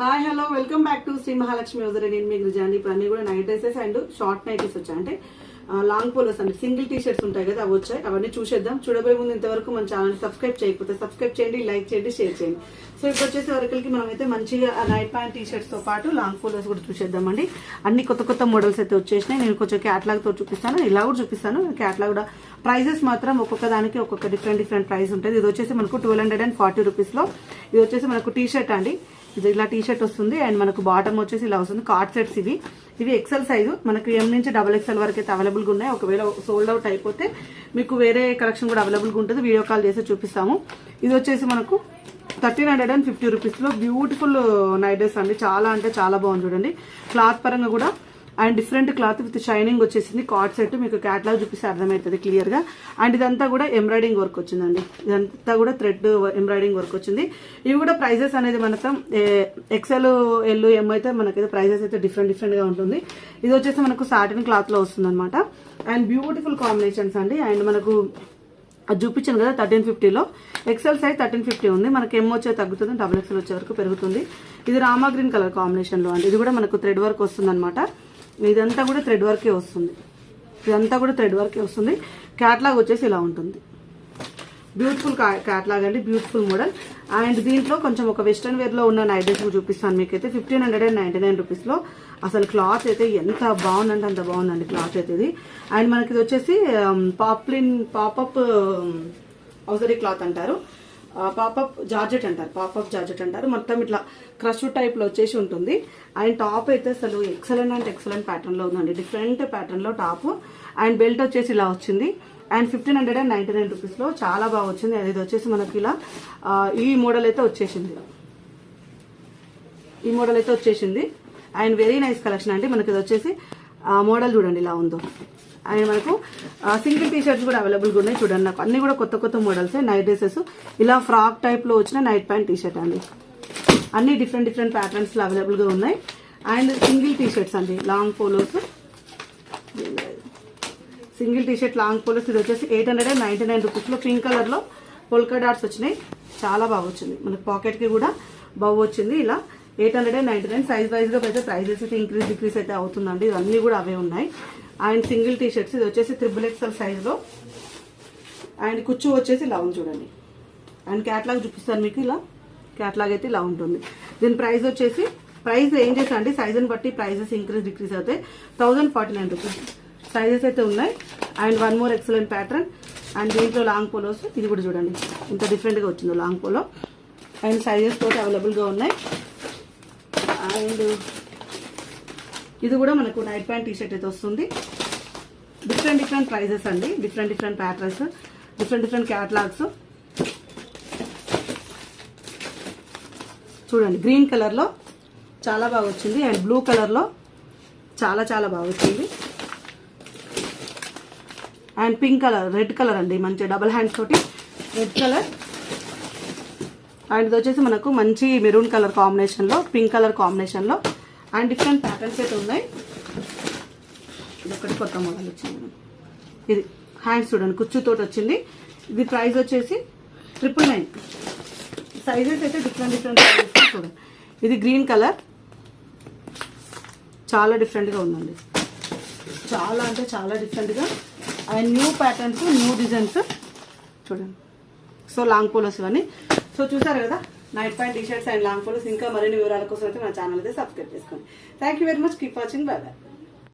Hi hello welcome back to Shri Mahalakshmi hosiery. నేను మీ గిరిజాని. ఇప్పుడు అన్ని కూడా night dresses and short nighties వచ్చాయి, అంటే లాంగ్ పోలోస్ అండి, సింగిల్ టీ షర్ట్స్ ఉంటాయి కదా, అవి వచ్చాయి. అవన్నీ చూసేద్దాం. చూడబోయే ముందు ఇంతవరకు మన ఛానల్ సబ్స్క్రైబ్ చేయకపోతే సబ్స్క్రైబ్ చేయండి, లైక్ చేయండి, షేర్ చేయండి. సో ఇప్పుడు వచ్చేసి వరకలకి మనం అయితే మంచిగా నైట్ ప్యాంట్ టీ షర్ట్స్ తో పాటు లాంగ్ పోలోస్ కూడా చూసేద్దామండి. అన్ని కొత్త కొత్త మోడల్స్ అయితే వచ్చేసినాయి. నేను కొంచెం క్యాట్లాగ్ తో చూపిస్తాను, ఇలా కూడా చూపిస్తాను. క్యాట్లాగ్ కూడా ప్రైజెస్ మాత్రం ఒక్కొక్క దానికి ఒక్కొక్క డిఫరెంట్ ప్రైస్ ఉంటుంది. ఇది వచ్చేసి మనకు 1240 రూపీస్ లో. ఇది వచ్చేసి మనకు టీ షర్ట్ అండి, ఇది ఇలా టీ షర్ట్ వస్తుంది. అండ్ మనకు బాటమ్ వచ్చేసి ఇలా వస్తుంది. కార్డ్ సెట్స్ ఇవి ఎక్సెల్ సైజు, మనకు ఎం నుంచి XXL వరకు అయితే అవైలబుల్ గా ఉన్నాయి. ఒకవేళ సోల్డ్ అవుట్ అయిపోతే మీకు వేరే కలెక్షన్ కూడా అవైలబుల్ గా ఉంటుంది, వీడియో కాల్ చేసి చూపిస్తాము. ఇది వచ్చేసి మనకు 1350 రూపీస్ లో బ్యూటిఫుల్ నైట్ డ్రెస్ అండి. చాలా అంటే చాలా బాగుంది చూడండి. క్లాత్ పరంగా కూడా and different cloth with shining వచ్చేసింది. కార్డ్ సెట్ మీకు క్యాట్లాగ్ చూపిస్తే అర్థమవుతుంది క్లియర్ గా. అండ్ ఇదంతా కూడా ఎంబ్రాయిడింగ్ వర్క్ వచ్చిందండి, ఇదంతా కూడా థ్రెడ్ ఎంబ్రాయిడింగ్ వర్క్ వచ్చింది. ఇవి కూడా ప్రైజెస్ అనేది మనకు XL L M అయితే మనకైతే ప్రైజెస్ అయితే డిఫరెంట్ గా ఉంటుంది. ఇది వచ్చేసి మనకు సాటిన్ క్లాత్ లో వస్తుంది అనమాట. అండ్ బ్యూటిఫుల్ కాంబినేషన్స్ అండి. అండ్ మనకు అది చూపించాను కదా 1350లో, ఎక్సెల్ సైజ్ 1350 ఉంది. మనకి ఎం వచ్చే తగ్గుతుంది, XXL వచ్చే వరకు పెరుగుతుంది. ఇది రామా గ్రీన్ కలర్ కాంబినేషన్ లో అండి. ఇది కూడా మనకు థ్రెడ్ వర్క్ వస్తుంది అనమాట. ఇదంతా కూడా థ్రెడ్ వర్కే వస్తుంది, క్యాట్లాగ్ వచ్చేసి ఇలా ఉంటుంది. బ్యూటిఫుల్ క్యాట్లాగ్ అండి, బ్యూటిఫుల్ మోడల్. అండ్ దీంట్లో కొంచెం ఒక వెస్ట్రన్ వేర్ లో ఉన్న నైట్ డ్రెస్ చూపిస్తాను మీకైతే 1599 రూపీస్ లో. అసలు క్లాత్ అయితే ఎంత బాగుందంటే అంత బాగుందండి క్లాత్ అయితే ఇది. అండ్ మనకి ఇది వచ్చేసి పాపప్ హౌజరీ క్లాత్ అంటారు, పాపప్ జార్జెట్ అంటారు. మొత్తం ఇట్లా క్రష్ టైప్ లో వచ్చేసి ఉంటుంది. అండ్ టాప్ అయితే అసలు ఎక్సలెంట్ ప్యాటర్న్ లో ఉందండి, డిఫరెంట్ ప్యాటర్న్ లో టాప్. అండ్ బెల్ట్ వచ్చేసి ఇలా వచ్చింది. అండ్ 1599 రూపీస్ లో చాలా బాగా వచ్చింది. అది వచ్చేసి మనకి ఇలా ఈ మోడల్ అయితే వచ్చేసింది. అండ్ వెరీ నైస్ కలెక్షన్ అండి. మనకి ఇది వచ్చేసి మోడల్ చూడండి ఇలా ఉందో. అండ్ మనకు సింగిల్ టీ షర్ట్స్ కూడా అవైలబుల్ గా ఉన్నాయి చూడండి. నాకు అన్ని కూడా కొత్త మోడల్స్ నైట్ డ్రెసెస్. ఇలా ఫ్రాక్ టైప్ లో వచ్చిన నైట్ ప్యాంట్ టీ షర్ట్ అండి. అన్ని డిఫరెంట్ ప్యాటర్న్స్ లో అవైలబుల్ గా ఉన్నాయి. అండ్ సింగిల్ టీ షర్ట్స్ అండి, long polos, single T shirt long polos. ఇది వచ్చేసి 899 రూపీస్ లో పింక్ కలర్ లో పోల్కా డాట్స్ వచ్చినాయి. చాలా బాగా వచ్చింది, మనకి పాకెట్ కి కూడా బాగా వచ్చింది. ఇలా 899 సైజ్ వైజ్ గా అయితే ప్రైజెస్ అయితే డిక్రీస్ అయితే అవుతుందండి. ఇవన్నీ కూడా అవే ఉన్నాయి. అండ్ సింగిల్ టీ షర్ట్స్, ఇది వచ్చేసి XXL సైజ్ లో. అండ్ కుచ్చు వచ్చేసి ఇలా ఉంది చూడండి. అండ్ క్యాట్లాగ్ చూపిస్తాను మీకు. ఇలా క్యాట్లాగ్ అయితే ఇలా ఉంటుంది. దీని ప్రైస్ వచ్చేసి ఏం చేసా అండి, సైజుని బట్టి ప్రైజెస్ డిక్రీస్ అవుతాయి. 1049 రూపీస్ సైజెస్ అయితే ఉన్నాయి. And one more excellent pattern. And దీంట్లో లాంగ్ పోలోస్, ఇది కూడా చూడండి ఇంత డిఫరెంట్ గా వచ్చిందో లాంగ్ పోలో. అండ్ సైజెస్ తోటి అవైలబుల్ గా ఉన్నాయి. అండ్ ఇది కూడా మనకు నైట్ ప్యాంట్ టీ షర్ట్ అయితే వస్తుంది. డిఫరెంట్ ప్రైజెస్ అండి, డిఫరెంట్ ప్యాటర్న్స్, డిఫరెంట్ క్యాటలాగ్స్. చూడండి గ్రీన్ కలర్ లో చాలా బాగా వచ్చింది. అండ్ బ్లూ కలర్ లో చాలా బాగా వచ్చింది. And pink colour, red colour అండి, మంచి డబల్ హ్యాండ్స్ తోటి రెడ్ కలర్. అండ్ ఇది వచ్చేసి మనకు మంచి మెరూన్ కలర్ కాంబినేషన్ లో, పింక్ కలర్ కాంబినేషన్ లో. అండ్ డిఫరెంట్ ప్యాటర్న్స్ అయితే ఉన్నాయి. ఇది ఒకటి కొత్త మోడల్ వచ్చింది. ఇది హ్యాండ్స్ చూడండి కుచ్చుతోటి వచ్చింది. ఇది ప్రైస్ వచ్చేసి 999. సైజెస్ అయితే డిఫరెంట్ చూడండి. ఇది గ్రీన్ కలర్, చాలా డిఫరెంట్ గా ఉందండి, చాలా అంటే చాలా డిఫరెంట్ గా. And new patterns, new designs చూడండి. సో లాంగ్ పోలోస్ ఇవన్నీ. సో చూసారు కదా night pant T shirts and long polos. ఇంకా మరిన్ని వివరాల కోసం అయితే నా ఛానల్ అయితే సబ్స్క్రైబ్ చేసుకోండి. Thank you very much. Keep watching. By by.